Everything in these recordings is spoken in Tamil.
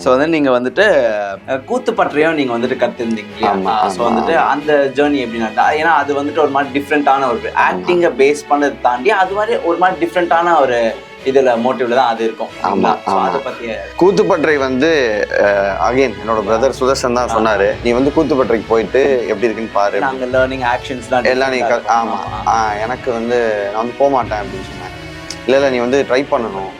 ஸோ வந்து நீங்க வந்துட்டு கூத்து பற்றியும் நீங்க வந்துட்டு கத்துருந்தீங்க. ஸோ வந்துட்டு அந்த ஜேர்னி எப்படின்னா, ஏன்னா அது வந்துட்டு ஒரு மாதிரி டிஃப்ரெண்டான ஒரு ஆக்டிங்கை பேஸ் பண்ணதை தாண்டி அது மாதிரி ஒரு மாதிரி டிஃப்ரெண்டான ஒரு இதுல மோட்டிவ்ல தான் அது இருக்கும். அதை பத்தி கூத்துப்பற்றை வந்து அகைன் என்னோட பிரதர் சுதர்ஷன் தான் சொன்னாரு, நீ வந்து கூத்துப்பற்றைக்கு போயிட்டு எப்படி இருக்குன்னு பாரு, நாங்க லேர்னிங் ஆக்ஷன்ஸ் தான் எல்லாம் நீ ஆமா எனக்கு வந்து நான் வந்து போக மாட்டேன் அப்படின்னு சொன்னேன். இல்லை நீ வந்து ட்ரை பண்ணணும்,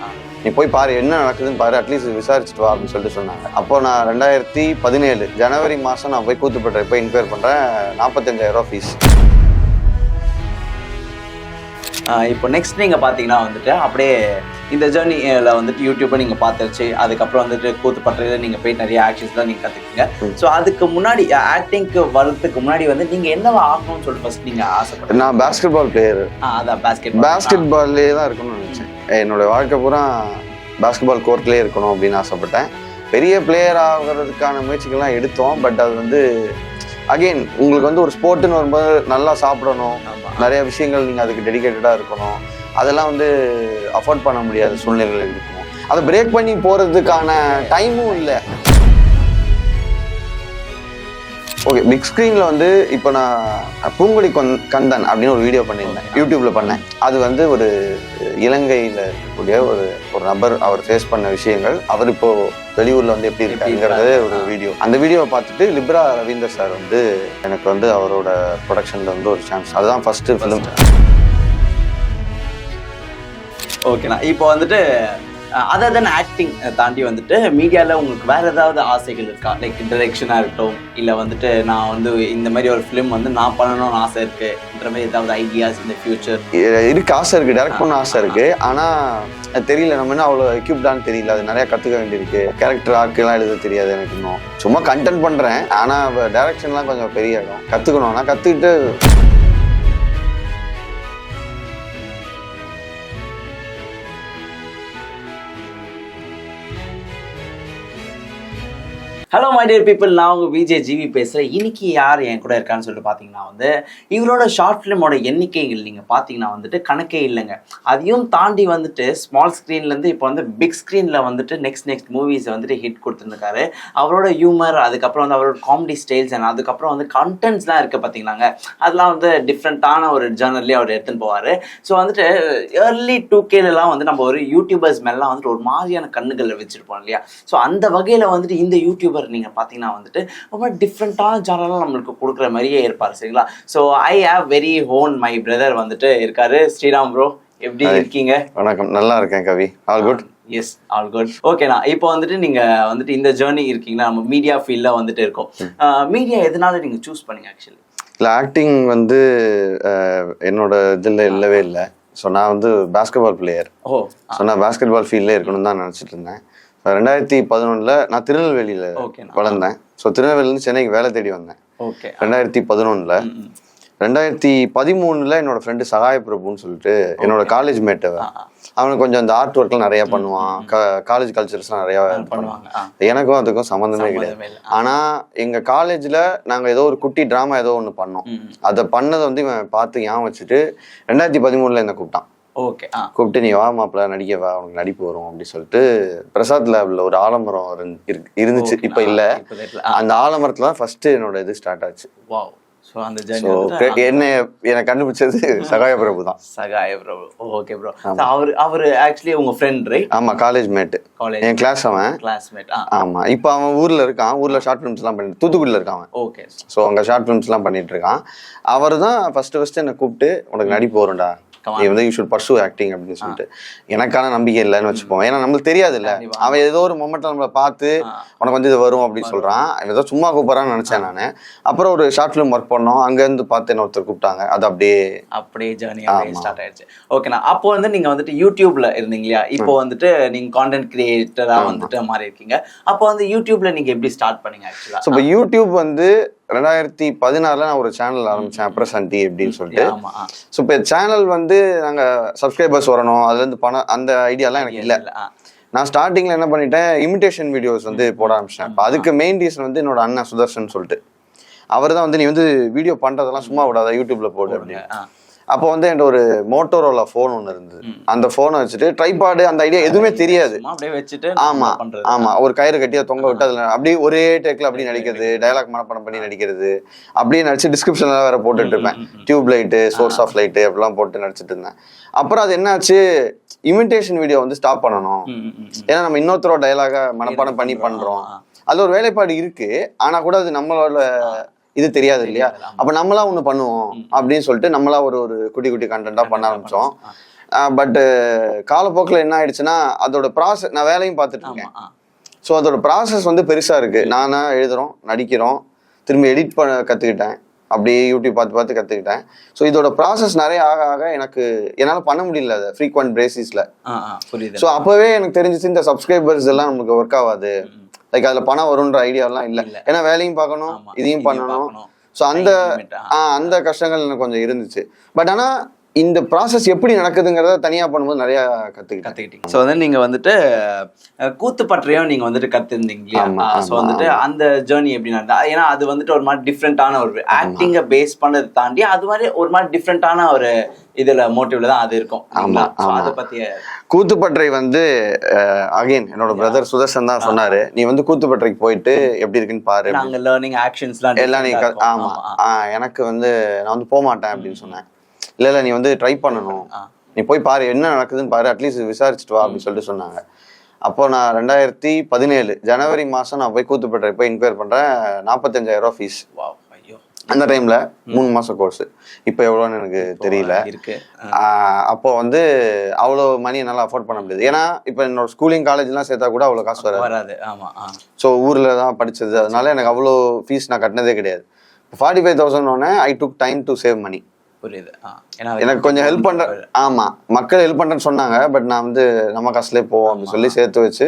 நீ போய் பாரு என்ன நடக்குதுன்னு பாரு, அட்லீஸ்ட் விசாரிச்சுட்டு வா அப்படின்னு சொல்லிட்டு சொன்னாங்க. அப்போ நான் 2017 ஜனவரி மாதம் நான் போய் கூத்துப்பற்றை போய் இன்கொயர் பண்ணுறேன். 45,000 ஃபீஸ். இப்போ நெக்ஸ்ட் நீங்கள் பார்த்தீங்கன்னா வந்துட்டு அப்படியே இந்த ஜேர்னியில் வந்துட்டு யூடியூப்பை நீங்கள் பார்த்துருச்சு, அதுக்கப்புறம் வந்துட்டு கூத்துப்பற்றையில் நீங்கள் போய் நிறைய ஆக்ஷன்ஸ்லாம் நீங்கள் கற்றுக்குங்க. ஸோ அதுக்கு முன்னாடி ஆக்டிங்க்கு வர்றதுக்கு முன்னாடி வந்து நீங்கள் என்னவா ஆகணும்னு சொல்லிட்டு ஃபர்ஸ்ட் நீங்கள் ஆசைப்படுங்க? நான் பாஸ்கெட் பால் பிளேயர். அதான் பாஸ்கெட் பால்லே தான் இருக்கணும்னு நினச்சேன். என்னோடய வாழ்க்கை பூரா பாஸ்கெட் பால் கோர்ட்லேயே இருக்கணும் அப்படின்னு ஆசைப்பட்டேன். பெரிய பிளேயர் ஆகிறதுக்கான முயற்சிகள்லாம் எடுத்தோம். பட் அது வந்து அகெயின் உங்களுக்கு வந்து ஒரு ஸ்போர்ட்டுன்னு வரும்போது நல்லா சாப்பிடணும், நிறைய விஷயங்கள் நீங்கள் அதுக்கு டெடிகேட்டடாக இருக்கணும். அதெல்லாம் வந்து அஃபோர்ட் பண்ண முடியாத சூழ்நிலைகள் இருக்கணும். அதை பிரேக் பண்ணி போகிறதுக்கான டைமும் இல்லை. ஓகே, பிக் ஸ்க்ரீனில் வந்து இப்போ நான் பூங்கொடி கந்தன் அப்படின்னு ஒரு வீடியோ பண்ணியிருந்தேன், யூடியூப்பில் பண்ணேன். அது வந்து ஒரு இலங்கையில் இருக்கக்கூடிய ஒரு நபர், அவர் ஃபேஸ் பண்ண விஷயங்கள், அவர் இப்போது வெளியூரில் வந்து எப்படி இருக்காருங்கிறது ஒரு வீடியோ. அந்த வீடியோவை பார்த்துட்டு லிப்ரா ரவீந்தர் சார் வந்து எனக்கு வந்து அவரோட ப்ரொடக்ஷனில் வந்து ஒரு சான்ஸ், அதுதான் ஃபஸ்ட்டு ஃபிலிம். ஓகேண்ணா, இப்போ வந்துட்டு அதர் தென் ஆக்டிங் தாண்டி வந்துட்டு மீடியாவில் உங்களுக்கு வேறு ஏதாவது ஆசைகள் இருக்கா? லைக் டிரெக்ஷனாக இருக்கட்டும், இல்லை வந்துட்டு நான் வந்து இந்த மாதிரி ஒரு ஃபிலிம் வந்து நான் பண்ணணும்னு ஆசை இருக்குன்ற மாதிரி ஏதாவது ஐடியாஸ் இந்த ஃபியூச்சர் இருக்கு? ஆசை இருக்குது, டேரக்ட் பண்ண ஆசை இருக்குது. ஆனால் தெரியல, நம்ம என்ன அவ்வளோ எக்யூப்டான்னு தெரியல, அது நிறையா கற்றுக்க வேண்டியிருக்கு. கேரக்டர் ஆர்க்கெல்லாம் எழுத தெரியாது எனக்கு இன்னும். சும்மா கண்டென்ட் பண்ணுறேன், ஆனால் டேரக்ஷன்லாம் கொஞ்சம் பெரிய இடம் கற்றுக்கணும். ஆனால் கற்றுக்கிட்டு ஹலோ மை டியர் பீப்புள், நான் உங்கள் விஜய் ஜிவி பேசுகிறேன். இன்னைக்கு யார் என் கூட இருக்கான்னு சொல்லிட்டு பார்த்தீங்கன்னா வந்து இவரோட ஷார்ட் ஃபிலிமோட எண்ணிக்கைகள் நீங்கள் பார்த்தீங்கன்னா வந்துட்டு கணக்கே இல்லைங்க. அதையும் தாண்டி வந்துட்டு ஸ்மால் ஸ்க்ரீன்லேருந்து இப்போ வந்து பிக் ஸ்க்ரீனில் வந்துட்டு நெக்ஸ்ட் மூவிஸை வந்துட்டு ஹிட் கொடுத்துருக்காரு. அவரோட ஹியூமர், அதுக்கப்புறம் வந்து அவரோட காமெடி ஸ்டைல்ஸ் அண்ட் அதுக்கப்புறம் வந்து கண்டென்ட்ஸ்லாம் இருக்குது பார்த்தீங்களாங்க, அதெல்லாம் வந்து டிஃப்ரெண்ட்டான ஒரு ஜேர்னல்லே அவர் எடுத்துன்னு போவார். ஸோ வந்துட்டு ஏர்லி 2Kலாம் வந்து நம்ம ஒரு யூடியூபர்ஸ் மேலாம் வந்துட்டு ஒரு மாதிரியான கண்ணுகளில் வச்சுருப்போம் இல்லையா? ஸோ அந்த வகையில் வந்துட்டு இந்த யூடியூபர் நீங்கள் பார்த்தீங்கன்னா வந்துட்டு ரொம்ப டிஃப்ரெண்ட்டான ஜானலாம் நம்மளுக்கு கொடுக்குற மாதிரியே இருப்பார், சரிங்களா? So I have very own my brother வந்துட்டு இருக்காரு. ஸ்ரீராம் ப்ரோ, எப்படி இருக்கீங்க? வணக்கம், நல்லா இருக்கேன் கவி. All good? Yes, all good. ஓகேண்ணா, இப்போ வந்துட்டு நீங்கள் வந்துட்டு இந்த ஜேர்னி இருக்கீங்கன்னா நம்ம மீடியா ஃபீல்டில் வந்துட்டு இருக்கோம். மீடியா எதனால நீங்கள் சூஸ் பண்ணீங்க ஆக்சுவலி? இல்லை, ஆக்டிங் வந்து என்னோட இதில் இல்லவே இல்லை. ஸோ நான் வந்து பாஸ்கெட் பால் பிளேயர். ஸோ நான் பாஸ்கெட் பால் ஃபீல்டில் இருக்கணும்னு தான் நினச்சிட்டு இருந்தேன். 2011 நான் திருநெல்வேலியில் வளர்ந்தேன். ஸோ திருநெல்வேலியிலேருந்து சென்னைக்கு வேலை தேடி வந்தேன் 2011. 2013 என்னோட ஃப்ரெண்டு சகாய பிரபுன்னு சொல்லிட்டு என்னோட காலேஜ் மேட்டு, அவனுக்கு கொஞ்சம் அந்த ஆர்ட் ஒர்க்லாம் நிறைய பண்ணுவான், காலேஜ் கல்ச்சர்ஸ்லாம் நிறையா பண்ணுவாங்க. எனக்கும் அதுக்கும் சம்மந்தமே கிடையாது. ஆனால் எங்கள் காலேஜில் நாங்கள் ஏதோ ஒரு குட்டி ட்ராமா ஏதோ ஒன்று பண்ணோம். அதை பண்ணதை வந்து இவன் பார்த்து ஞாபகம் வச்சுட்டு 2013 என்னை கூப்பிட்டான். கூப்பிட்டு நீ வா மாப்பிள்ள நடிக்க வா, உனக்கு நடிப்பு வரும் அப்படின்னு சொல்லிட்டு பிரசாத் லேப்ல ஒரு ஆலமரம் இருந்துச்சு, இப்ப இல்ல. அந்த ஆலமரத்துல தான் ஃபர்ஸ்ட் என்னோட இது ஸ்டார்ட் ஆச்சு. என்ன கண்டுபிடிச்சது சகாய பிரபு தான். சகாய பிரபு, ஓகே ப்ரோ. அவரு ஆக்சுவலி உங்க ஃப்ரெண்ட் ரைட்? ஆமா, காலேஜ் மேட், என் கிளாஸ். அவன் கிளாஸ்மேட். ஆமா, இப்போ அவன் ஊர்ல இருக்கான். ஊர்ல ஷார்ட் ஃபிலிம்ஸ் எல்லாம் பண்ணிட்டு தூத்துக்குடியில இருக்கான் அவன். ஓகே. ஸோ அங்க ஷார்ட் ஃபிலிம்ஸ் எல்லாம் பண்ணிட்டு இருக்கான். அவர் தான் ஃபர்ஸ்ட் என்னை கூப்பிட்டு உனக்கு நடிப்பு வரும்டா, நீ வந்து யூ ஷுட் பர்சூ ஆக்டிங் அப்படின்னு சொல்லிட்டு. எனக்கான நம்பிக்கை இல்லைன்னு வச்சுப்போம், ஏன்னா நம்மளுக்கு தெரியாது இல்ல. அவன் ஏதோ ஒரு மொமெண்ட்ல நம்மளை பார்த்து உனக்கு வந்து இது வரும் அப்படின்னு சொல்றான். ஏதோ சும்மா கூப்பிடறான்னு நினைச்சேன் நான். அப்புறம் ஒரு ஷார்ட் ஃபிலிம் ஒர்க் பண்ணோம், அங்க இருந்து பார்த்து என்ன ஒருத்தர் கூப்பிட்டாங்க. அது அப்படியே ஜர்னி ஸ்டார்ட் ஆயிடுச்சு. ஓகேண்ணா, அப்போ வந்து நீங்க வந்துட்டு யூடியூப்ல இருந்தீங்க இல்லையா? இப்போ வந்துட்டு நீங்க கான்டென்ட் கிரியேட்டரா வந்துட்டு மாறி இருக்கீங்க. அப்போ வந்து யூடியூப்ல நீங்க எப்படி ஸ்டார்ட் பண்ணீங்க ஆக்சுவலா? ஸோ இப்போ யூடியூப் வந்து 2016 நான் ஒரு சேனல் ஆரம்பிச்சேன், அப்ரசன்டி அப்படின்னு சொல்லிட்டு. ஸோ இப்போ சேனல் வந்து நாங்கள் சப்ஸ்கிரைபர்ஸ் வரணும், அதுலேருந்து பணம், அந்த ஐடியாலாம் எனக்கு இல்லை. நான் ஸ்டார்டிங்கில் என்ன பண்ணிட்டேன், இமிடேஷன் வீடியோஸ் வந்து போட ஆரம்பிச்சிட்டேன். இப்போ அதுக்கு மெயின் ரீசன் வந்து என்னோட அண்ணன் சுதர்ஷன் சொல்லிட்டு, அவர் தான் வந்து நீ வந்து வீடியோ பண்ணுறதெல்லாம் சும்மா விடாத, யூடியூப்ல போடு அப்படின்னு. அப்போ வந்து என்கிட்ட ஒரு மோட்டோரோலா ஃபோன் ஒன்று இருந்தது. அந்த ஃபோனை வச்சுட்டு ட்ரைபாடு அந்த ஐடியா எதுவுமே தெரியாது. அப்படியே வச்சுட்டு ஆமா ஆமா ஒரு கயிறு கட்டி தொங்க விட்டு அதுல அப்படியே ஒரே டேக்ல அப்படியே நடிக்கிறது, டயலாக் மனப்பாடம் பண்ணி நடிக்கிறது, அப்படியே நடிச்சு டிஸ்கிரிப்ஷன்ல வேற போட்டுட்டு இருப்பேன். Tube light, source of light அப்படிலாம் போட்டு நடிச்சிட்டு இருந்தேன். அப்புறம் அது என்னாச்சு, இமிடேஷன் வீடியோ வந்து ஸ்டாப் பண்ணணும். ஏன்னா நம்ம இன்னொருத்தரோட டயலாக மனப்பாடம் பண்ணி பண்றோம். அது ஒரு வேலைப்பாடு இருக்கு, ஆனா கூட அது நம்மளோட இது தெரியாது இல்லையா. அப்ப நம்மளா ஒண்ணு பண்ணுவோம் அப்படின்னு சொல்லிட்டு நம்மளா ஒரு ஒரு குட்டி குட்டி கண்டென்ட்டா பண்ண ஆரம்பிச்சோம். பட் காலப்போக்கில் என்ன ஆயிடுச்சுன்னா அதோட ப்ராசஸ், நான் வேலையும் பார்த்துட்டு இருக்கேன். ஸோ அதோட ப்ராசஸ் வந்து பெருசா இருக்கு. நானா எழுதுறோம், நடிக்கிறோம், திரும்பி எடிட் பண்ண கத்துக்கிட்டேன், அப்படியே யூடியூப் பார்த்து பார்த்து கத்துக்கிட்டேன். ஸோ இதோட ப்ராசஸ் நிறைய ஆக ஆக எனக்கு என்னால் பண்ண முடியல அதை ஃப்ரீக்வெண்ட் பேசிஸ்ல. ஸோ அப்பவே எனக்கு தெரிஞ்சிச்சு இந்த சப்ஸ்கிரைபர்ஸ் எல்லாம் நமக்கு ஒர்க் ஆகாது. லைக் அதுல பணம் வரும்ன்ற ஐடியாலாம் இல்லை. ஏன்னா வேலையும் பார்க்கணும், இதையும் பண்ணணும். ஸோ அந்த கஷ்டங்கள் எனக்கு கொஞ்சம் இருந்துச்சு. பட் ஆனா இந்த ப்ராசஸ் எப்படி நடக்குதுங்கிறத தனியா பண்ணும்போது நிறைய கத்துக்கிட்டீங்க. ஸோ வந்து நீங்க வந்துட்டு கூத்து பற்றியும் நீங்க வந்துட்டு கத்துருந்தீங்க இல்லையா. ஸோ வந்துட்டு அந்த ஜேர்னி எப்படி நடந்தா, ஏன்னா அது வந்துட்டு ஒரு மாதிரி டிஃப்ரெண்டான ஒரு ஆக்டிங்கை பேஸ் பண்ணதை தாண்டி அது மாதிரி ஒரு மாதிரி டிஃப்ரெண்டான ஒரு இதுல மோட்டிவ்ல தான் அது இருக்கும். அதை பத்திய கூத்துப்பற்றை வந்து அகைன் என்னோட பிரதர் சுதர்சன் தான் சொன்னாரு, நீ வந்து கூத்துப்பற்றைக்கு போயிட்டு எப்படி இருக்குன்னு பாரு, நாங்க லேர்னிங் ஆக்ஷன்ஸ்லாம் எல்லாம் நீ ஆமா எனக்கு வந்து நான் வந்து போக மாட்டேன் அப்படின்னு சொன்னேன். இல்ல நீ வந்து ட்ரை பண்ணணும், நீ போய் பாரு என்ன நடக்குதுன்னு பாரு, அட்லீஸ்ட் விசாரிச்சுட்டு வா அப்படின்னு சொல்லிட்டு சொன்னாங்க. அப்போ நான் 2017 ஜனவரி மாசம் நான் போய் கூத்துப்பற்றை போய் இன்கொயர் பண்றேன். 45,000 ரூபா ஃபீஸ் அந்த டைம்ல, 3 மாசம் கோர்ஸ். இப்போ எவ்வளோன்னு எனக்கு தெரியல. அப்போ வந்து அவ்வளோ மணி என்னால் அஃபோர்ட் பண்ண முடியாது. ஏன்னா இப்போ என்னோட ஸ்கூலிங் காலேஜ்லாம் சேர்த்தா கூட அவ்வளோ காசு வராது. ஸோ ஊர்ல தான் படிச்சது, அதனால எனக்கு அவ்வளோ ஃபீஸ் நான் கட்டினதே கிடையாது. 45,000 ஒன்னே I took time to save money. எனக்கு கொஞ்சம் ஹெல்ப் பண்ற, ஆமா மக்கள் ஹெல்ப் பண்றேன்னு சொன்னாங்க. பட் நான் வந்து நம்ம காசுலேயே போவோம் அப்படின்னு சொல்லி சேர்த்து வச்சு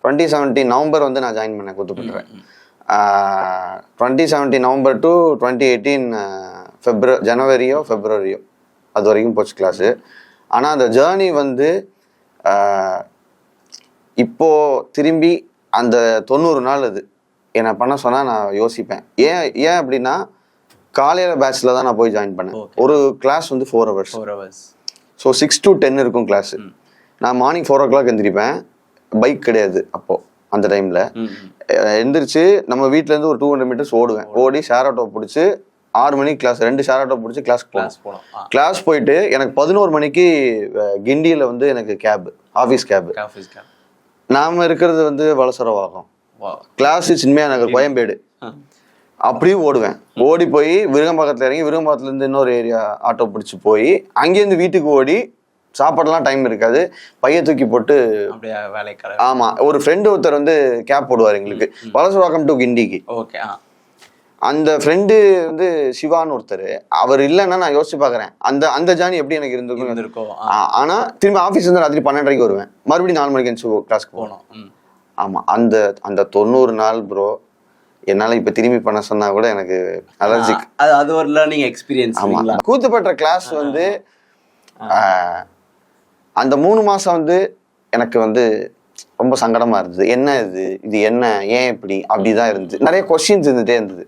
2017 நவம்பர் வந்து நான் ஜாயின் பண்ணேன் கூத்துப்பற்றை. 2017 நவம்பர் டு 2018 ஜனவரியோ ஃபெப்ரவரியோ அது வரைக்கும் போச்சு கிளாஸு. ஆனால் அந்த ஜேர்னி வந்து இப்போ திரும்பி அந்த 90 நாள் அது என்னை பண்ண சொன்னால் நான் யோசிப்பேன். ஏன் அப்படின்னா காலையில் பேட்சில் தான் நான் போய் ஜாயின் பண்ணேன். ஒரு கிளாஸ் வந்து 4 hours. ஸோ 6 to 10 இருக்கும் கிளாஸு. நான் மார்னிங் 4 o'clock எந்திரிப்பேன். பைக் கிடையாது அப்போ அந்த டைமில். எந்திரிச்சு நம்ம வீட்டிலேருந்து ஒரு 200 meters ஓடுவேன். ஓடி ஷேர் ஆட்டோ பிடிச்சி 6 மணிக்கு கிளாஸ், 2 ஷேர் ஆட்டோ பிடிச்சி கிளாஸ் போயிட்டு எனக்கு 11 மணிக்கு கிண்டியில் வந்து எனக்கு கேப், ஆஃபீஸ் கேப். நாம இருக்கிறது வந்து வலசரவாகம், கிளாஸ் சின்மயா நகர், கோயம்பேடு. அப்படியும் ஓடுவேன். ஓடி போய் விருகம்பாக்கத்தில் இறங்கி விருகம்பாக்கத்துலேருந்து இன்னொரு ஏரியா ஆட்டோ பிடிச்சி போய் அங்கேருந்து வீட்டுக்கு ஓடி, சாப்பாடுலாம் டைம் இருக்காது, பைய தூக்கி போட்டு வேலைக்கு. ஆமா ஒரு ஃப்ரெண்டு ஒருத்தர் வந்து கேப் போடுவார் எங்களுக்கு, வலசரவாக்கம் டு கிண்டிக்கு. அந்த ஃப்ரெண்டு வந்து சிவான்னு ஒருத்தர். அவர் இல்லைன்னா நான் யோசிச்சு பாக்குறேன் அந்த ஜானி எப்படி எனக்கு இருந்திருக்கும். ஆனா திரும்பி ஆஃபீஸ் வந்து ராத்திரி 12:30 வருவேன், மறுபடியும் 4 மணிக்கு எந்திரிச்சு கிளாஸ்க்கு போகணும். ஆமா அந்த 90 நாள் ப்ரோ என்னால இப்ப திரும்பி பண்ண சொன்னா கூட எனக்கு அலர்ஜிக். அது ஒரு லேர்னிங் எக்ஸ்பீரியன்ஸ். ஆமா கூத்துப்பற்ற கிளாஸ் வந்து அந்த 3 மாசம் வந்து எனக்கு வந்து ரொம்ப சங்கடமா இருந்தது. என்ன இது என்ன, ஏன் இப்படி, அப்படிதான் இருந்தது. நிறைய கொஸ்டின்ஸ் இருந்துட்டே இருந்தது.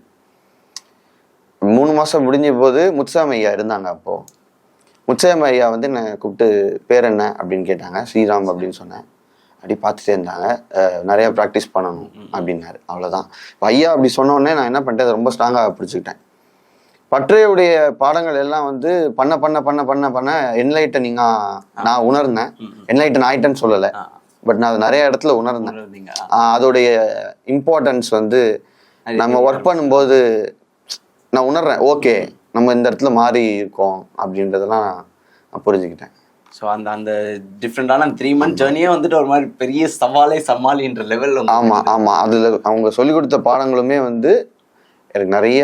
3 மாசம் முடிஞ்ச போது முத்துசாமி ஐயா இருந்தாங்க. அப்போ முத்துசாமி ஐயா வந்து என்னை கூப்பிட்டு பேர் என்ன அப்படின்னு கேட்டாங்க. ஸ்ரீராம் அப்படின்னு சொன்னேன். அப்படி பார்த்துட்டே இருந்தாங்க. நிறைய ப்ராக்டிஸ் பண்ணணும் அப்படின்னாரு. அவ்வளோதான். ஐயா அப்படி சொன்னோடனே நான் என்ன பண்ணிட்டேன், அதை ரொம்ப ஸ்ட்ராங்காக பிடிச்சிக்கிட்டேன். பற்றையுடைய பாடங்கள் எல்லாம் வந்து பண்ண பண்ண பண்ண பண்ண பண்ண என்லைட்டனிங்கா நான் உணர்ந்தேன். என்லைட்டன் ஆயிட்டேன்னு சொல்லலை, பட் நான் அதை நிறைய இடத்துல உணர்ந்தேன். அதோடைய இம்பார்ட்டன்ஸ் வந்து நம்ம ஒர்க் பண்ணும்போது நான் உணர்றேன். ஓகே நம்ம இந்த இடத்துல மாறி இருக்கோம் அப்படின்றதெல்லாம் நான் புரிஞ்சுக்கிட்டேன். ஸோ அந்த டிஃப்ரெண்டான 3 month ஜேர்னியே வந்துட்டு ஒரு மாதிரி பெரிய சமாளின்ற லெவலில். ஆமாம் அதில் அவங்க சொல்லிக் கொடுத்த பாடங்களுமே வந்து எனக்கு நிறைய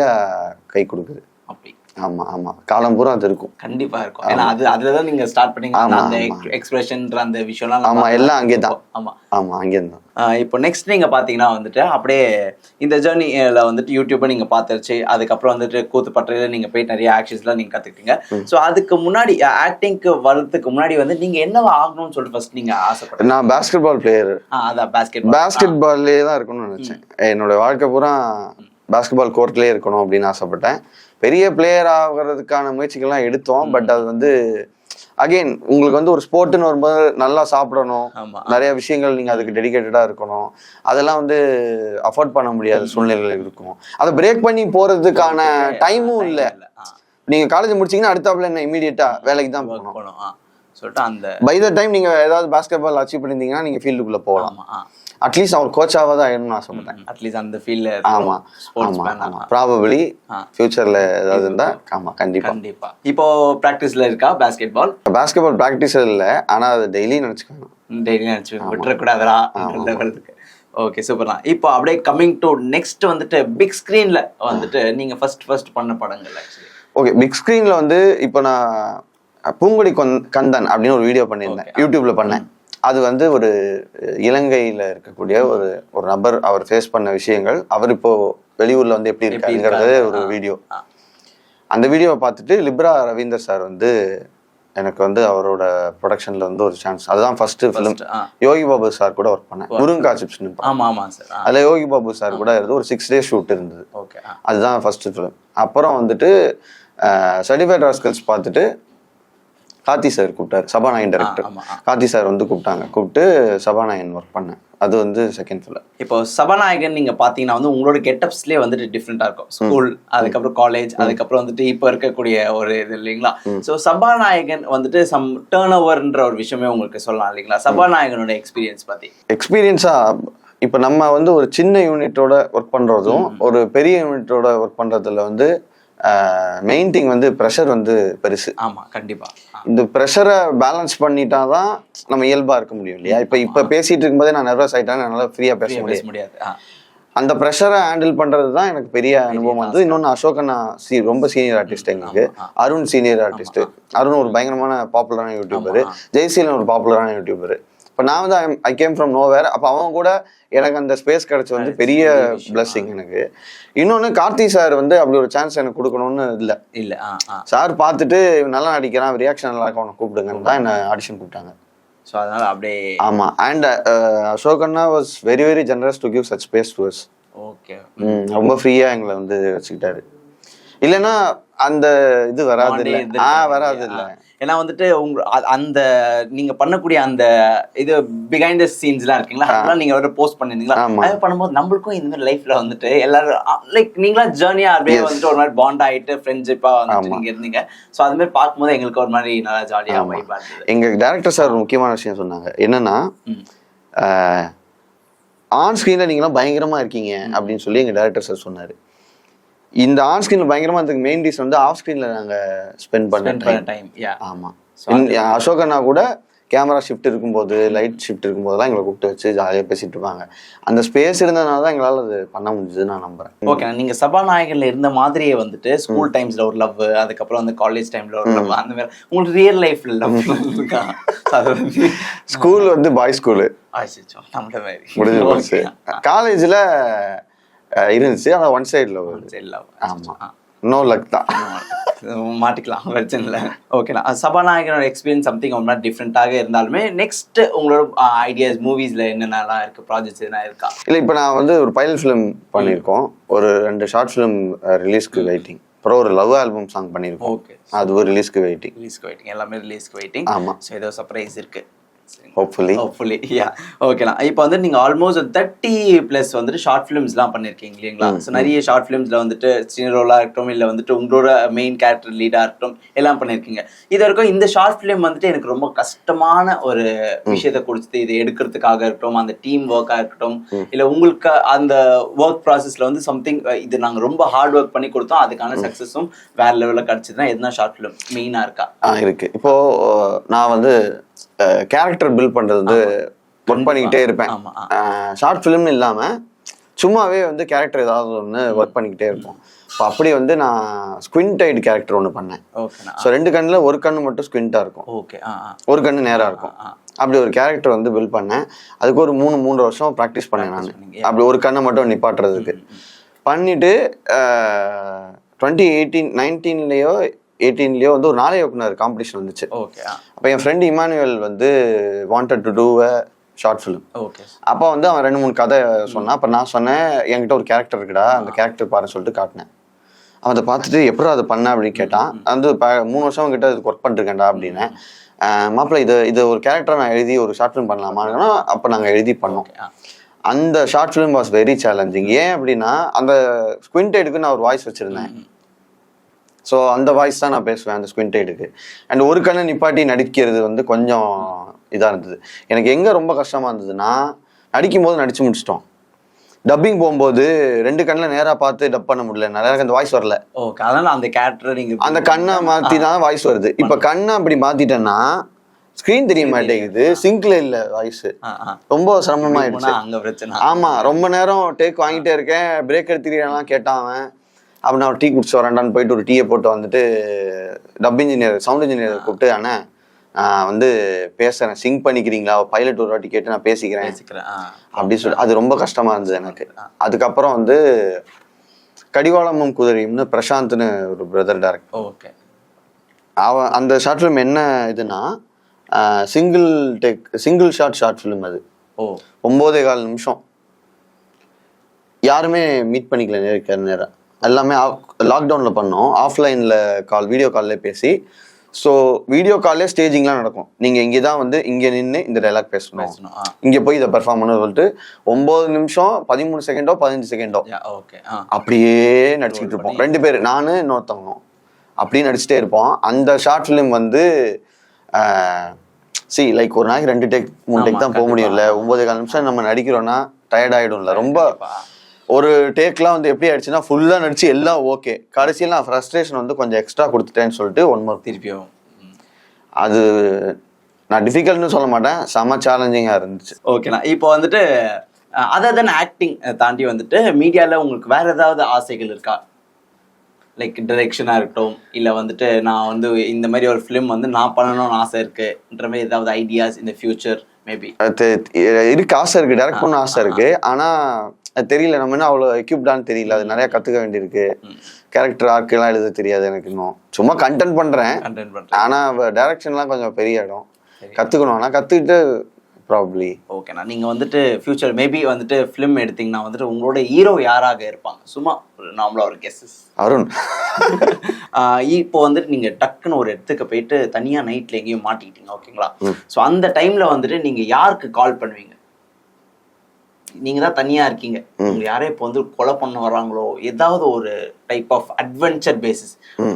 கை கொடுக்குது. அப்படி ஆமா காலம் பூரா அது இருக்கும். கண்டிப்பா இருக்கும். ஏன்னா அதுலதான் நீங்க ஸ்டார்ட் பண்ணீங்க. அந்த எக்ஸ்பிரஷன்ன்ற அந்த விஷயம்லாம் ஆமா எல்லாம் அங்கேதான். ஆமா அங்கேதான். இப்போ நெக்ஸ்ட் நீங்க பாத்தீங்கன்னா வந்துட்டு அப்படியே இந்த ஜேர்னில வந்துட்டு யூடியூப்பை நீங்க பாத்துருச்சு. அதுக்கப்புறம் வந்துட்டு கூத்துப்பற்றையில நீங்க போய் நிறைய ஆக்ஷன்ஸ்லாம் நீங்க கத்துக்கிட்டீங்க. ஸோ அதுக்கு முன்னாடி ஆக்டிங்க்கு வர்றதுக்கு முன்னாடி வந்து நீங்க என்னவா ஆகணும்னு சொல்லிட்டு ஃபர்ஸ்ட் நீங்க ஆசைப்பட்டீங்க? நான் பாஸ்கெட் பால் பிளேயர். அதான் பாஸ்கெட் பால்லே தான் இருக்கணும்னு நினைச்சேன். என்னோட வாழ்க்கை பூரா பாஸ்கெட் பால் கோர்ட்லேயே இருக்கணும் அப்படின்னு ஆசைப்பட்டேன். பெரிய பிளேயர் ஆகிறதுக்கான முயற்சிகள்லாம் எடுத்தோம். பட் அது வந்து அகெயின் உங்களுக்கு வந்து ஒரு ஸ்போர்ட்னு வரும்போது நல்லா சாப்பிடணும், நிறைய விஷயங்கள் நீங்க அதுக்கு டெடிகேட்டடா இருக்கணும், அதெல்லாம் வந்து அஃபோர்ட் பண்ண முடியாத சூழ்நிலைகள் இருக்கும். அதை பிரேக் பண்ணி போறதுக்கான டைமும் இல்லை. நீங்க காலேஜ் முடிச்சீங்கன்னா அடுத்தாப்புல என்ன இமீடியட்டா வேலைக்கு தான் போகணும். சொல்லிட்டு அந்த பை த டைம் நீங்க ஏதாவது பாஸ்கெட் பால் அச்சீவ் பண்ணிருந்தீங்கன்னா நீங்க ஃபீல்டுக்குள்ள போகலாம். அட்லீஸ்ட் அவர் கோச்சாவா தான் ஆயிடணும்னு ஆசைப்பட்டேன். அட்லீஸ்ட் அந்த ஃபீல்ட்ல. ஆமா ஆமா ப்ராபபிலி ஃபியூச்சர்ல ஏதாவது இருந்தா ஆமா கண்டிப்பா. இப்போ பிராக்டிஸ்ல இருக்கா பாஸ்கெட் பால் பிராக்டிஸ் இல்ல, ஆனா அது டெய்லி நினைச்சுக்கணும். டெய்லி நினைச்சு விட்டுறக்கூடாதா லெவலுக்கு. ஓகே சூப்பர் தான். இப்போ அப்படியே கம்மிங் டு நெக்ஸ்ட் வந்துட்டு பிக் ஸ்கிரீன்ல வந்துட்டு நீங்க ஃபர்ஸ்ட் பண்ண படங்கள் ஆக்சுவலி. ஓகே, பிக் ஸ்கிரீன்ல வந்து இப்போ நான் பூங்குடி கந்தன் அப்படின்னு ஒரு வீடியோ பண்ணியிருந்தேன், யூடியூப்ல பண்ணேன். அது வந்து ஒரு இலங்கையில இருக்கக்கூடிய ஒரு நபர், அவர் ஃபேஸ் பண்ண விஷயங்கள், அவர் இப்போ வெளியூர்ல வந்து எப்படி இருக்காருங்கிறது ஒரு வீடியோ. அந்த வீடியோவை பார்த்துட்டு லிப்ரா ரவீந்தர் சார் வந்து எனக்கு வந்து அவரோட ப்ரொடக்ஷன்ல வந்து ஒரு சான்ஸ், அதுதான் first film. Yogi Babu sir கூட ஒர்க் பண்ணேன், முருங்கா சிப்ஸ்னு. அதுல யோகி பாபு சார் கூட இருந்து ஒரு 6 days ஷூட் இருந்தது. அதுதான் ஃபர்ஸ்ட் ஃபிலிம். அப்புறம் வந்துட்டு சர்டிஃபைட் ராஸ்கல்ஸ் பார்த்துட்டு கார்த்தி சார் கூப்பிட்டாரு, சபாநாயகன் டைரக்டர் கார்த்தி சார் வந்து கூப்பிட்டு சபாநாயகன் ஒர்க் பண்ணேன். அது வந்து செகண்ட் ஃபிலிம். இப்போ சபாநாயகன் நீங்க பாத்தீங்கன்னா வந்து உங்களோட கெட்டப்ஸ்லேயே வந்துட்டு டிஃப்ரெண்டா இருக்கும். ஸ்கூல், அதுக்கப்புறம் காலேஜ், அதுக்கப்புறம் வந்துட்டு இப்போ இருக்கக்கூடிய ஒரு இது இல்லைங்களா. ஸோ சபாநாயகன் வந்துட்டு சம் டேர்ன் ஓவர்ன்ற ஒரு விஷயமே உங்களுக்கு சொல்லலாம் இல்லைங்களா. சபாநாயகனோட எக்ஸ்பீரியன்ஸா இப்போ நம்ம வந்து ஒரு சின்ன யூனிட்டோட ஒர்க் பண்றதும் ஒரு பெரிய யூனிட்டோட ஒர்க் பண்றதுல வந்து மெயின் திங் வந்து ப்ரெஷர் வந்து பெருசு. ஆமா கண்டிப்பா. இந்த ப்ரெஷரை பேலன்ஸ் பண்ணிட்டாதான் நம்ம இயல்பா இருக்க முடியும் இல்லையா. இப்ப பேசிட்டு இருக்கும்போதே நான் நர்வஸ் ஆயிட்டேன், என்னால ஃப்ரீயா பேச முடியாது. அந்த ப்ரெஷரை ஹேண்டில் பண்றது தான் எனக்கு பெரிய அனுபவம் வந்து. இன்னொன்னு அசோகண்ணா ரொம்ப சீனியர் ஆர்டிஸ்ட் எங்களுக்கு, அருண் சீனியர் ஆர்டிஸ்ட். அருண் ஒரு பயங்கரமான பாப்புலரான யூடியூபர், ஜெய்சீலன் ஒரு பாப்புலரான யூடியூபர். இப்போ நான் வந்து ஐ கேம் ஃப்ரம் நோவேர். அப்போ அவங்க கூட எனக்கு அந்த ஸ்பேஸ் கிடைச்சது வந்து பெரிய பிளஸ்ஸிங் எனக்கு. இன்னொன்று கார்த்தி சார் வந்து அப்படி ஒரு சான்ஸ் எனக்கு கொடுக்கணும்னு இல்லை. சார் பார்த்துட்டு நல்லா நடிக்கிறான், ரியாக்ஷன் நல்லா இருக்கும், அவனை கூப்பிடுங்கன்னு தான் என்ன ஆடிஷன் கூப்பிட்டாங்க. ஸோ அதனால அப்படியே ஆமா. அண்ட் அசோகண்ணா was very very generous to give such space to us. Okay, ரொம்ப ஃப்ரீயா எங்களை வந்து வச்சுக்கிட்டாரு. இல்லைன்னா அந்த இது வராது இல்லை. ஏன்னா வந்துட்டு அந்த நீங்க பண்ணக்கூடிய அந்த இது பிஹைண்ட் த சீன்ஸ்லாம் இருக்கீங்களா, அதெல்லாம் நீங்க ஒரு போஸ்ட் பண்ணிருந்தீங்களா, அது பண்ணும்போது நம்மளுக்கும் இந்த மாதிரி லைஃப்ல வந்துட்டு எல்லாரும் லைக் நீங்களா ஜேர்னியா அப்படியே வந்துட்டு ஒரு மாதிரி பாண்ட் ஆயிட்டு ஃப்ரெண்ட்ஷிப்பா வந்துட்டு நீங்க இருந்தீங்க. ஸோ அது மாதிரி பார்க்கும்போது எங்களுக்கு ஒரு மாதிரி நல்லா ஜாலியா வைபா இருந்தது. எங்க டைரக்டர் சார் ஒரு முக்கியமான விஷயம் சொன்னாங்க, என்னன்னா ஆன் ஸ்கிரீன்ல நீங்களாம் பயங்கரமா இருக்கீங்க அப்படின்னு சொல்லி எங்க டைரக்டர் சார் சொன்னாரு. இந்த ஆன் ஸ்கிரீன்ல பயங்கரமா இருந்ததுக்கு மெயின் ரீசன் வந்து ஆஃப் ஸ்கிரீன்ல நாங்க ஸ்பெண்ட் பண்ண டைம். ஆமா, அசோகண்ணா கூட கேமரா ஷிஃப்ட் இருக்கும்போது, லைட் ஷிஃப்ட் இருக்கும்போதெல்லாம் எங்களை கூப்பிட்டு வச்சு ஜாலியாக பேசிட்டு இருப்பாங்க. அந்த ஸ்பேஸ் இருந்ததுனால தான் எங்களால் அது பண்ண முடிஞ்சதுன்னு நான் நம்புறேன். ஓகே, நீங்க சபாநாயகன்ல இருந்த மாதிரியே வந்துட்டு ஸ்கூல் டைம்ஸ்ல ஒரு லவ், அதுக்கப்புறம் வந்து காலேஜ் டைம்ல ஒரு லவ், அந்த மாதிரி உங்களுக்கு ரியல் லைஃப்ல லவ் இருக்கா? ஸ்கூல் வந்து பாய் ஸ்கூலு முடிஞ்சு போச்சு. காலேஜ்ல இருந்துச்சு, ஆனா ஒன் சைடு லவ். ஆமா, நோ லக் தான், மாட்டிக்கலாம், பிரச்சனை இல்லை. ஓகேண்ணா, சபாநாயகனோட எக்ஸ்பீரியன்ஸ் சம்திங் ரொம்ப டிஃப்ரெண்டாக இருந்தாலுமே நெக்ஸ்ட் உங்களோட ஐடியாஸ் மூவிஸ்ல என்னென்னலாம் இருக்கு, ப்ராஜெக்ட்ஸ் எதுனா இருக்கா? இல்லை, இப்போ நான் வந்து ஒரு பைலட் ஃபிலிம் பண்ணியிருக்கோம், ஒரு 2 ஷார்ட் ஃபிலிம் ரிலீஸ்க்கு வெயிட்டிங், அப்புறம் ஒரு லவ் ஆல்பம் சாங் பண்ணியிருக்கோம். ஓகே, அது ஒரு ரிலீஸ்க்கு வெயிட்டிங். எல்லாமே ரிலீஸ்க்கு வெயிட்டிங். ஆமா, ஸோ ஏதோ சர்ப்ரைஸ் இருக்கு. Hopefully yeah. ஓகேண்ணா, இப்போ வந்து நீங்கள் ஆல்மோஸ்ட் 30+ வந்துட்டு ஷார்ட் ஃபிலிம்ஸ்லாம் பண்ணியிருக்கீங்க இல்லைங்களா? ஸோ நிறைய ஷார்ட் ஃபிலிம்ஸில் வந்துட்டு சின்ன ரோலாக இருக்கட்டும், இல்லை வந்துட்டு உங்களோட மெயின் கேரக்டர் லீடாக இருக்கட்டும், எல்லாம் பண்ணியிருக்கீங்க. இது வரைக்கும் இந்த ஷார்ட் ஃபிலிம் வந்துட்டு எனக்கு ரொம்ப கஷ்டமான ஒரு விஷயத்தை கொடுத்து, இது எடுக்கிறதுக்காக இருக்கட்டும், அந்த டீம் ஒர்க்காக இருக்கட்டும், இல்லை உங்களுக்கு அந்த ஒர்க் ப்ராசஸில் வந்து சம்திங் இது நாங்கள் ரொம்ப ஹார்ட் ஒர்க் பண்ணி கொடுத்தோம், அதுக்கான சக்ஸஸும் வேற லெவலில் கிடச்சிதுன்னா எதுனா ஷார்ட் ஃபிலிம் மெயினாக இருக்கா? இருக்கு. இப்போ நான் வந்து கேரக்டர் பில்ட் பண்றது வந்து ஒர்க் பண்ணிக்கிட்டே இருப்பேன். ஷார்ட் ஃபிலிம்னு இல்லாம சும்மாவே வந்து கேரக்டர் ஏதாவது ஒன்று ஒர்க் பண்ணிக்கிட்டே இருப்போம். இப்போ அப்படி வந்து நான் ஸ்குவிண்ட் ஐடு கேரக்டர் ஒன்று பண்ணேன். ஸோ 2 கண்ணில் ஒரு கண்ணு மட்டும் ஸ்குவிண்டா இருக்கும், ஒரு கண்ணு நேரா இருக்கும். அப்படி ஒரு கேரக்டர் வந்து பில்ட் பண்ணேன். அதுக்கு ஒரு 3 வருஷம் ப்ராக்டிஸ் பண்ணேன் நான். அப்படி ஒரு கண்ணை மட்டும் நிப்பாட்டுறதுக்கு பண்ணிட்டு 2019லயோ 18லயோ வந்து ஒரு நாளை இயக்குனர் காம்படிஷன் வந்துச்சு. அப்போ என் ஃப்ரெண்ட் இமானுவேல் வந்து wanted to do a short film. அப்போ வந்து அவன் 2-3 கதை சொன்னான். அப்போ நான் சொன்னேன், என்கிட்ட ஒரு கேரக்டர் இருக்குடா, அந்த கேரக்டர் பாருன்னு சொல்லிட்டு காட்டினேன். அவன் அதை பார்த்துட்டு எப்படி அதை பண்ண அப்படின்னு கேட்டான். வந்து 3 வருஷம் கிட்ட இதுக்கு ஒர்க் பண்ணிருக்கேன்டா அப்படின்னு. மாப்பிள்ள இது ஒரு கேரக்டர் நான் எழுதி ஒரு ஷார்ட் ஃபிலிம் பண்ணலாமான்னா அப்போ நாங்கள் எழுதி பண்ணோம். அந்த short film was very challenging. ஏன் அப்படின்னா அந்த ஸ்குவின்டைடுக்கு நான் ஒரு வாய்ஸ் வச்சிருந்தேன். ஸோ அந்த வாய்ஸ் தான் நான் பேசுவேன் அந்த ஸ்குவின்டைடுக்கு. அண்ட் ஒரு கண்ணை நிப்பாட்டி நடிக்கிறது வந்து கொஞ்சம் இதாக இருந்தது. எனக்கு எங்கே ரொம்ப கஷ்டமாக இருந்ததுன்னா, நடிக்கும் போது நடிச்சு முடிச்சிட்டோம், டப்பிங் போகும்போது 2 கண்ணில் நேராக பார்த்து டப் பண்ண முடியல, எனக்கு அந்த வாய்ஸ் வரல. ஓகே, அதனால அந்த கேரக்டர் நீங்கள் அந்த கண்ணை மாற்றி தான் வாய்ஸ் வருது. இப்போ கண்ணை அப்படி மாற்றிட்டேன்னா ஸ்க்ரீன் தெரிய மாட்டேங்குது, சிங்க்ல இல்ல வாய்ஸ், ரொம்ப சிரமமாயிடுச்சு. அங்க பிரச்சனை. ஆமா, ரொம்ப நேரம் டேக் வாங்கிட்டே இருக்கேன், பிரேக் எடுத்துக்கிறேன் கேட்டான் அவன். அப்ப நான் டீ குடிச்சு வரேன்டான்னு போயிட்டு ஒரு டீயை போட்டு வந்துட்டு டப் இன்ஜினியர் சவுண்ட் இன்ஜினியர் கூப்பிட்டு, அண்ணா நான் வந்து பேசுறேன், சிங்க் பண்ணிக்கிறீங்களா, பைலட் ஒரு வாட்டி கேட்டு நான் பேசிக்கிறேன் அப்படின்னு சொல்லி. அது ரொம்ப கஷ்டமா இருந்தது எனக்கு. அதுக்கப்புறம் வந்து கடிவாளமும் குதிரையும்னு பிரசாந்த்னு ஒரு பிரதர் டைரக்டர். ஓகே, அவன் அந்த ஷார்ட் ஃபிலிம் என்ன இதுனா சிங்கிள் ஷார்ட் ஃபிலிம். அது 9.25 நிமிஷம். யாருமே மீட் பண்ணிக்கல நேரம், எல்லாமே லாக்டவுனில் பண்ணோம். ஆஃப்லைனில் வீடியோ காலில் பேசி. ஸோ வீடியோ கால்லே ஸ்டேஜிங்லாம் நடக்கும். நீங்கள் இங்கே தான் வந்து இங்கே நின்று இந்த டைலாக் பேசணும், இங்கே போய் இதை பெர்ஃபார்ம் பண்ணு சொல்லிட்டு 9 நிமிஷம் 13 செகண்டோ 15 செகண்டோ அப்படியே நடிச்சுக்கிட்டு இருப்போம். 2 பேர், நான் இன்னொருத்தவங்க, அப்படியே நடிச்சுட்டே இருப்போம். அந்த ஷார்ட் ஃபிலிம் வந்து லைக் ஒரு நாளைக்கு 2 டேக் 3 டேக் தான் போக முடியும்ல. 9.25 நிமிஷம் நம்ம நடிக்கிறோம்னா டயர்ட் ஆகிடும்ல. ரொம்ப ஒரு டேக்லாம் வந்து எப்படி ஆயிடுச்சுன்னா ஃபுல்லாக நடிச்சு எல்லாம் ஓகே, கடைசியில் நான் ஃப்ரஸ்ட்ரேஷன் வந்து கொஞ்சம் எக்ஸ்ட்ரா கொடுத்துட்டேன்னு சொல்லிட்டு 1 மோர் திருப்பியும். அது நான் டிஃபிகல்ட்னு சொல்ல மாட்டேன், செம சேலஞ்சிங்காக இருந்துச்சு. ஓகேண்ணா, இப்போ வந்துட்டு அதர் தென் ஆக்டிங் தாண்டி வந்துட்டு மீடியாவில் உங்களுக்கு வேற ஏதாவது ஆசைகள் இருக்கா? லைக் டிரெக்ஷனாக இருக்கட்டும், இல்லை வந்துட்டு நான் வந்து இந்த மாதிரி ஒரு ஃபிலிம் வந்து நான் பண்ணணும்னு ஆசை இருக்குன்ற மாதிரி ஏதாவது ஐடியாஸ் இந்த ஃபியூச்சர் மேபி? இருக்கு, ஆசை இருக்கு, டைரக்ட் பண்ண ஆசை இருக்கு. ஆனால் அது தெரியல, நம்ம இன்னும் அவ்வளோ எக்யூப்டான்னு தெரியல. அது நிறைய கற்றுக்க வேண்டியிருக்கு. கேரக்டர் ஆர்க்கெல்லாம் எழுத தெரியாது எனக்கு இன்னும். சும்மா கண்டென்ட் பண்ணுறேன், ஆனால் டைரக்ஷன்லாம் கொஞ்சம் பெரிய இடம், கற்றுக்கணும். ஆனால் கற்றுக்கிட்டு ப்ராபப்ளி. ஓகேண்ணா, நீங்கள் வந்துட்டு ஃபியூச்சர் மேபி வந்துட்டு ஃபிலிம் எடுத்தீங்கன்னா வந்துட்டு உங்களோட ஹீரோ யாராக இருப்பாங்க? சும்மா நார்மலாக ஒரு கெஸ்ஸஸ். அருண். இப்போ வந்துட்டு நீங்கள் டக்குன்னு ஒரு இடத்துக்கு போயிட்டு தனியாக நைட்டில் எங்கேயும் மாட்டிக்கிட்டீங்க, ஓகேங்களா? ஸோ அந்த டைமில் வந்துட்டு நீங்கள் யாருக்கு கால் பண்ணுவீங்க? நீங்க தான் தனியா இருக்கீங்க, உங்க யாரே இப்போ வந்து கொலை பண்ண வர்றாங்களோ, ஏதாவது ஒரு டைப் ஆஃப் அட்வென்ச்சர் பேசிஸ்,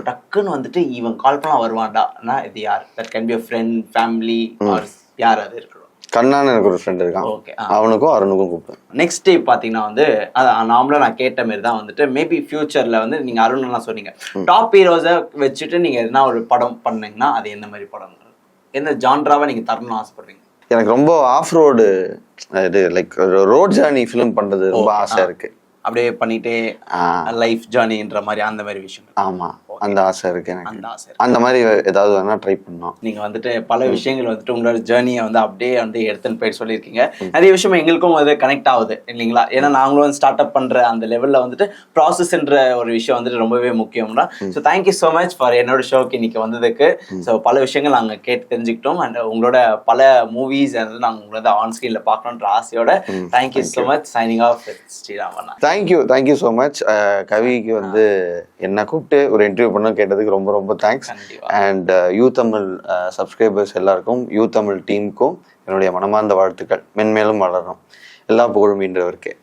டக்குன்னு வந்துட்டு இவன் கால் பண்ணா வருவான்டானா இது யார்? That can be a friend, family or யார் அது இருக்கணும்? கண்ணான்னு எனக்கு ஒரு ஃப்ரெண்ட் இருக்கான். ஓகே, அவனுக்கும் அருணுக்கும் கூப்பிட்டேன். நெக்ஸ்ட் பாத்தீங்கன்னா வந்து நார்மலா நான் கேட்ட மாதிரி தான் வந்துட்டு மேபி ஃபியூச்சர்ல வந்து நீங்க அருண்லாம் சொன்னீங்க, டாப் ஹீரோஸை வச்சுட்டு நீங்க எதனா ஒரு படம் பண்ணீங்கன்னா அது எந்த மாதிரி படம், எந்த ஜான்ராவை நீங்க தரணும்னு ஆசைப்படுறீங்க? எனக்கு ரொம்ப ஆஃப் ரோடு, இது லைக் ரோட் ஜர்னி ஃபிலிம் பண்றது ரொம்ப ஆசை இருக்கு. அப்படியே பண்ணிட்டே லைஃப் ஜர்னின்ற மாதிரி அந்த மாதிரி விஷயம். ஆமா, அந்த ஆசை இருக்கு எனக்கு. அந்த ஆசை, அந்த மாதிரி ஏதாவது வேணா ட்ரை பண்ணோம். நீங்க வந்துட்டு பல விஷயங்கள் வந்துட்டு உங்களோட ஜேர்னியை வந்து அப்படியே வந்து எடுத்துன்னு போயிட்டு சொல்லியிருக்கீங்க. நிறைய விஷயம் எங்களுக்கும் வந்து கனெக்ட் ஆகுது இல்லைங்களா? ஏன்னா நாங்களும் வந்து ஸ்டார்ட் அப் பண்ற அந்த லெவல்ல வந்துட்டு ப்ராசஸ்ன்ற ஒரு விஷயம் வந்துட்டு ரொம்பவே முக்கியம்னா. So thank you so much for என்னோட ஷோக்கு இன்னைக்கு வந்ததுக்கு. ஸோ பல விஷயங்கள் நாங்கள் கேட்டு தெரிஞ்சுக்கிட்டோம். அண்ட் உங்களோட பல மூவிஸ் வந்து நாங்கள் உங்களோட ஆன் ஸ்கிரீன்ல பார்க்கணுன்ற ஆசையோட thank you so much. Signing off ஸ்ரீராமண்ணா. Thank you so much. கவிக்கு வந்து என்ன கூப்பிட்டு ஒரு இன்டர்வியூ பண்ண கேட்டதுக்கு ரொம்ப ரொம்ப thanks. And you Tamil subscribers எல்லாருக்கும், யூ தமிழ் டீமுக்கும் என்னுடைய மனமார்ந்த வாழ்த்துக்கள். மென்மேலும் வளரணும். எல்லா புகழும் ஈன்றவருக்கே.